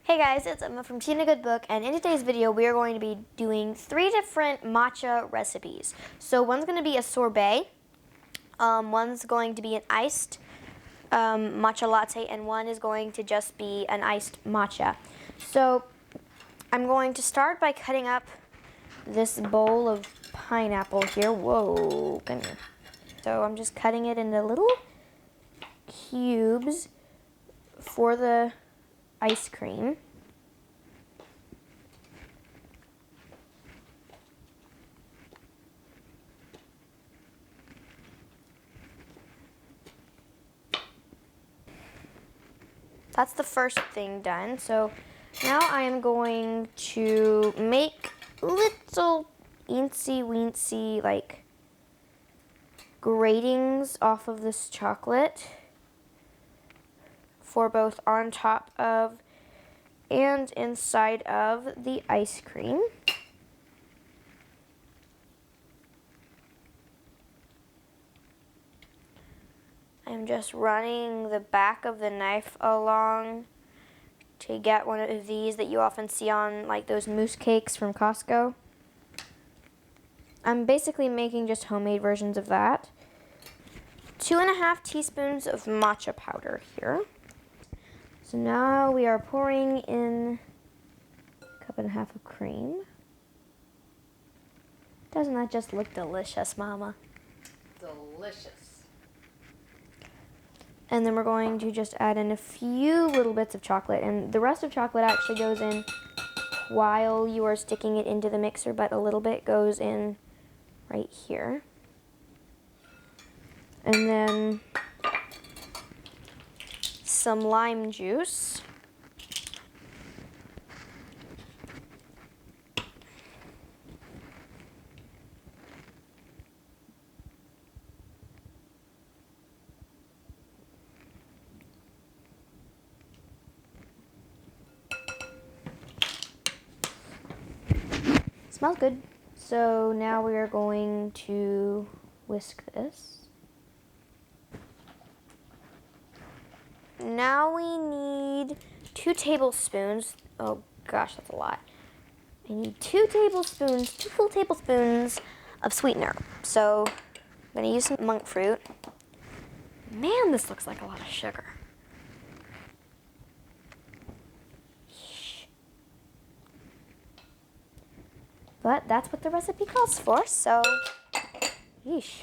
Hey guys, it's Emma from Tina Good Book, and in today's video we are going to be doing 3 different matcha recipes. So one's going to be a sorbet, one's going to be an iced matcha latte, and one is going to just be an iced matcha. So I'm going to start by cutting up this bowl of pineapple here. Whoa, come here. So I'm just cutting it into little cubes for the ice cream. That's the first thing done. So now I am going to make little eensy-weensy like gratings off of this chocolate for both on top of and inside of the ice cream. I'm just running the back of the knife along to get one of these that you often see on like those mousse cakes from Costco. I'm basically making just homemade versions of that. 2.5 teaspoons of matcha powder here. So now we are pouring in a 1.5 cups of cream. Doesn't that just look delicious, Mama? Delicious. And then we're going to just add in a few little bits of chocolate, and the rest of chocolate actually goes in while you are sticking it into the mixer, but a little bit goes in right here. And then some lime juice. Smells good. So now we are going to whisk this. Now we need 2 tablespoons. Oh gosh, that's a lot. I need 2 full tablespoons of sweetener. So I'm gonna use some monk fruit. Man, this looks like a lot of sugar. But that's what the recipe calls for, so yeesh.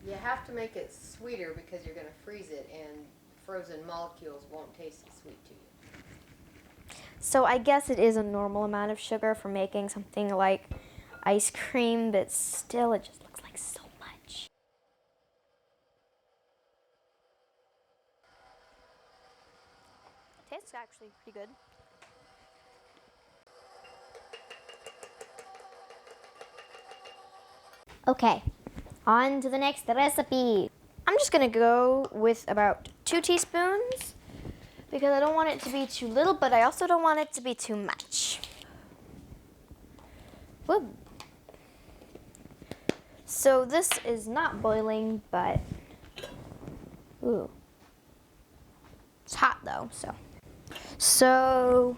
You have to make it sweeter because you're going to freeze it, and frozen molecules won't taste as sweet to you. So I guess it is a normal amount of sugar for making something like ice cream, but still it just looks like so much. Tastes actually pretty good. Okay, on to the next recipe. I'm just gonna go with about 2 teaspoons because I don't want it to be too little, but I also don't want it to be too much. Whoop. So this is not boiling, but ooh, it's hot though, so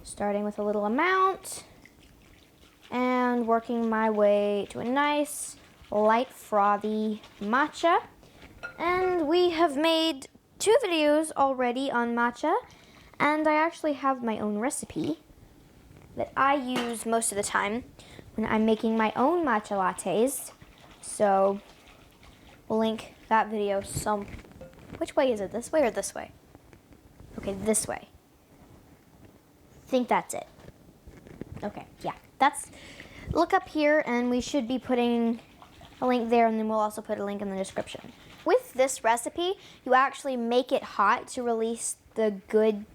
starting with a little amount and working my way to a nice light frothy matcha. And we have made 2 videos already on matcha, and I actually have my own recipe that I use most of the time when I'm making my own matcha lattes. So we'll link that video which way is it, this way or this way? Okay, this way. I think that's it. Okay, yeah, look up here, and we should be putting a link there, and then we'll also put a link in the description. With this recipe, you actually make it hot to release the good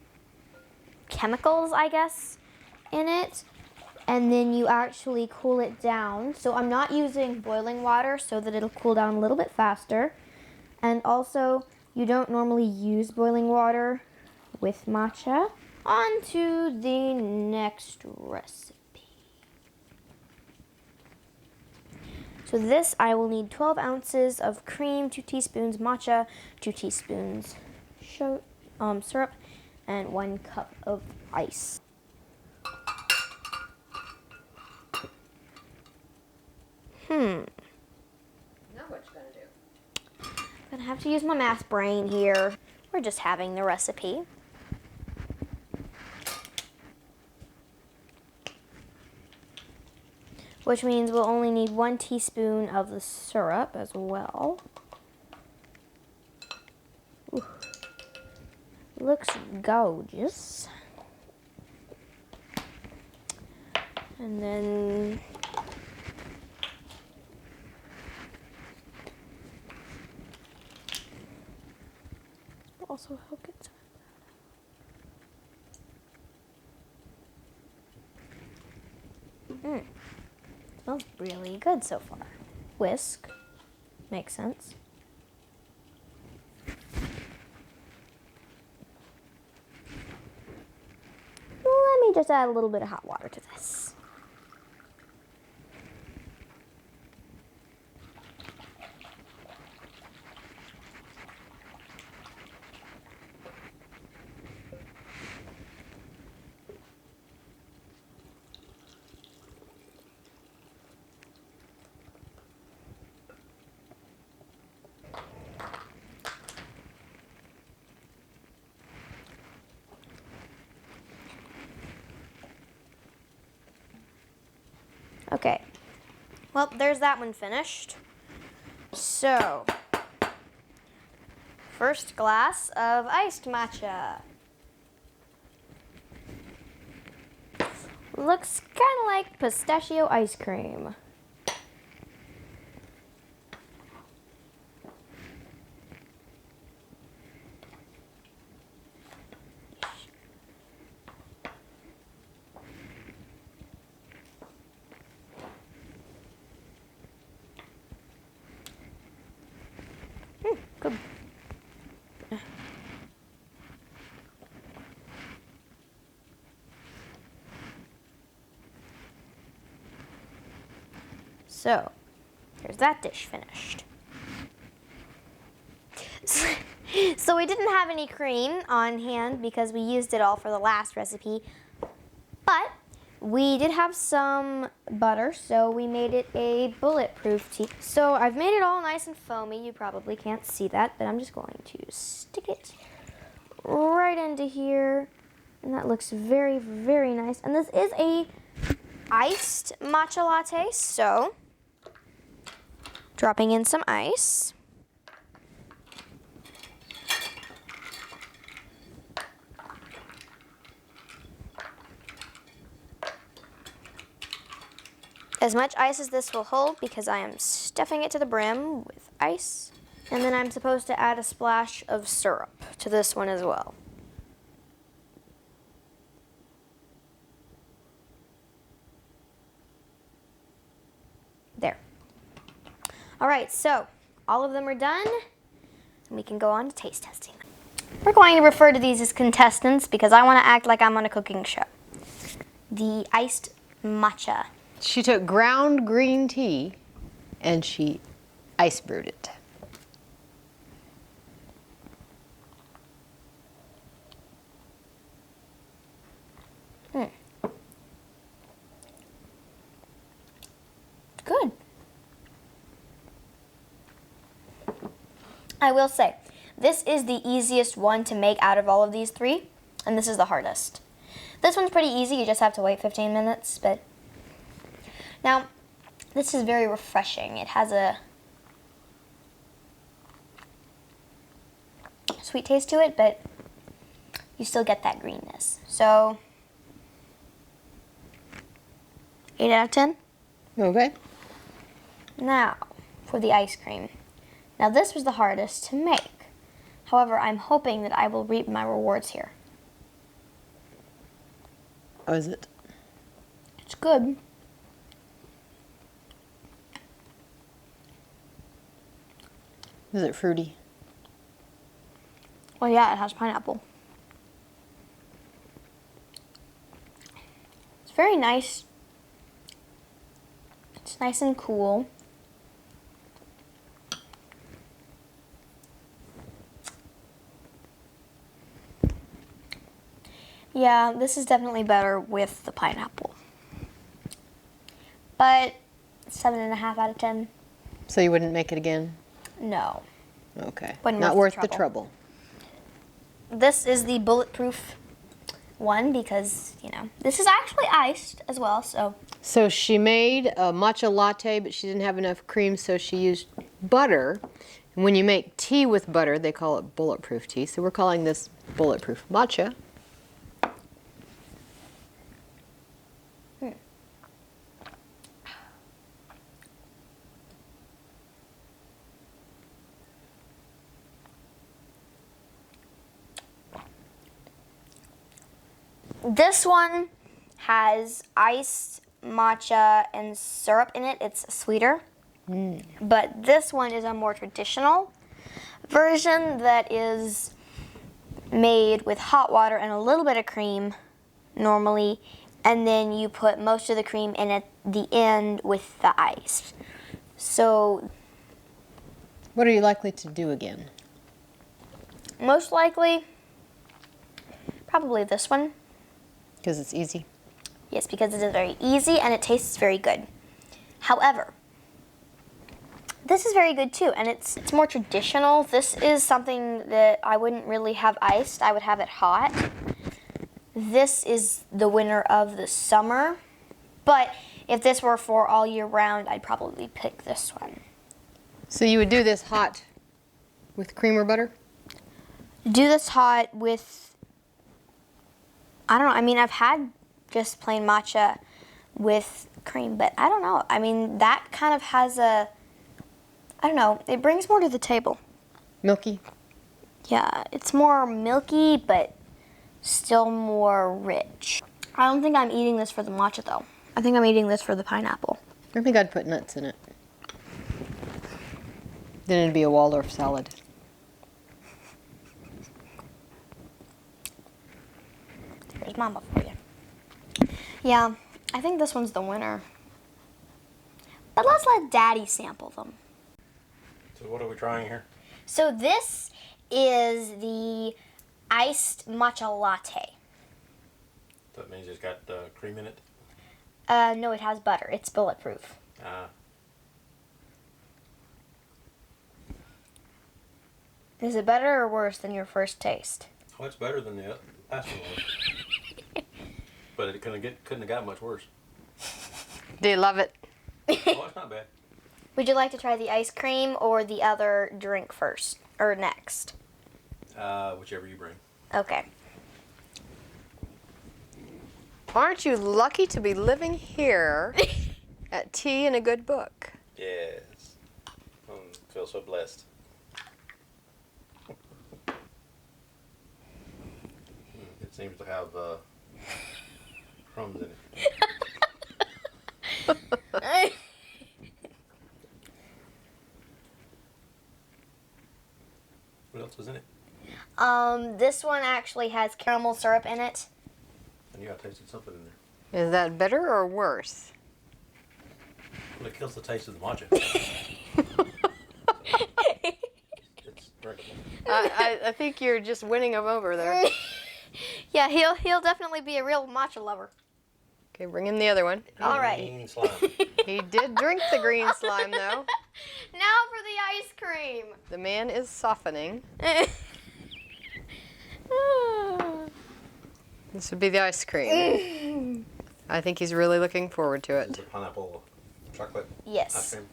chemicals, I guess, in it, and then you actually cool it down. So I'm not using boiling water so that it'll cool down a little bit faster, and also you don't normally use boiling water with matcha. On to the next recipe. So this, I will need 12 ounces of cream, 2 teaspoons matcha, 2 teaspoons syrup, and 1 cup of ice. Now what you gonna do? I'm gonna have to use my math brain here. We're just having the recipe. Which means we'll only need 1 teaspoon of the syrup as well. Ooh. Looks gorgeous. And then also help get some. Smells really good so far. Whisk. Makes sense. Let me just add a little bit of hot water to this. Okay, well, there's that one finished. So, first glass of iced matcha. Looks kind of like pistachio ice cream. Good. So, here's that dish finished. So we didn't have any cream on hand because we used it all for the last recipe, but we did have some butter, so we made it a bulletproof tea. So I've made it all nice and foamy. You probably can't see that, but I'm just going to stick it right into here. And that looks very, very nice. And this is a iced matcha latte, so dropping in some ice. As much ice as this will hold because I am stuffing it to the brim with ice. And then I'm supposed to add a splash of syrup to this one as well. There. All right, so all of them are done. And we can go on to taste testing. We're going to refer to these as contestants because I want to act like I'm on a cooking show. The iced matcha. She took ground green tea and she ice brewed it. Good. I will say, this is the easiest one to make out of all of these three, and this is the hardest. This one's pretty easy, you just have to wait 15 minutes, but now, this is very refreshing. It has a sweet taste to it, but you still get that greenness. So, 8 out of 10. Okay. Now, for the ice cream. Now, this was the hardest to make. However, I'm hoping that I will reap my rewards here. Oh, is it? It's good. Is it fruity? Well, yeah, it has pineapple. It's very nice. It's nice and cool. Yeah, this is definitely better with the pineapple. But 7.5 out of 10. So you wouldn't make it again? No. Okay. Wasn't Not worth worth the the trouble. This is the bulletproof one because, you know, this is actually iced as well, so. So she made a matcha latte, but she didn't have enough cream, so she used butter. And when you make tea with butter, they call it bulletproof tea. So we're calling this bulletproof matcha. This one has iced matcha and syrup in it. It's sweeter. But this one is a more traditional version that is made with hot water and a little bit of cream normally, and then you put most of the cream in at the end with the ice. So What are you likely to do again? most likely, probably this one. Because it's easy. Yes, because it is very easy and it tastes very good. However, this is very good too, and it's more traditional. This is something that I wouldn't really have iced. I would have it hot. This is the winner of the summer, but if this were for all year round, I'd probably pick this one. So you would do this hot with cream or butter? Do this hot with, I don't know, I mean, I've had just plain matcha with cream, but I don't know. I mean, that kind of has a, I don't know, it brings more to the table. Milky? Yeah, it's more milky, but still more rich. I don't think I'm eating this for the matcha, though. I think I'm eating this for the pineapple. I think I'd put nuts in it. Then it'd be a Waldorf salad. There's Mama for you. Yeah, I think this one's the winner. But let's let Daddy sample them. So what are we trying here? So this is the iced matcha latte. That means it's got cream in it? No, it has butter. It's bulletproof. Is it better or worse than your first taste? Oh, it's better than the last one was. But it couldn't have got much worse. Do you love it? Oh, it's not bad. Would you like to try the ice cream or the other drink first? Or next? Whichever you bring. Okay. Aren't you lucky to be living here at tea and a good book? Yes. I feel so blessed. It seems to have crumbs in it. What else is in it? This one actually has caramel syrup in it. I knew I tasted something in there. Is that better or worse? Well, it kills the taste of the matcha. It's drinkable. I think you're just winning him over there. Yeah, he'll definitely be a real matcha lover. Okay, bring him the other one. All right. Green slime. He did drink the green slime, though. Now for the ice cream. The man is softening. This would be the ice cream. I think he's really looking forward to Is it. it pineapple chocolate ice Yes. cream?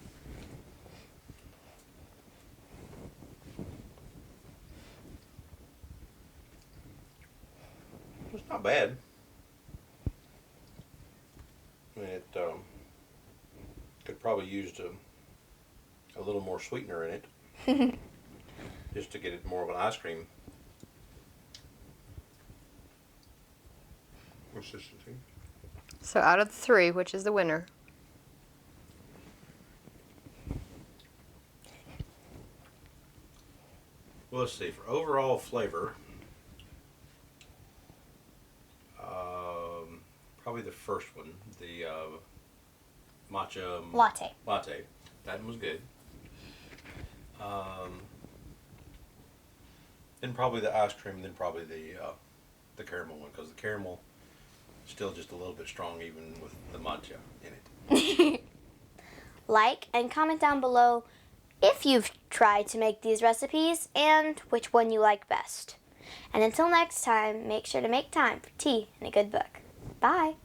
It's not bad. I mean, it could probably use a little more sweetener in it, just to get it more of an ice cream. Consistency. So out of the three, which is the winner? Well, let's see. For overall flavor, probably the first one, the matcha Latte. latte. That one was good. Then probably the ice cream, then probably the the caramel one, because the caramel is still just a little bit strong even with the matcha in it. Like and comment down below if you've tried to make these recipes and which one you like best. And until next time, make sure to make time for tea and a good book. Bye!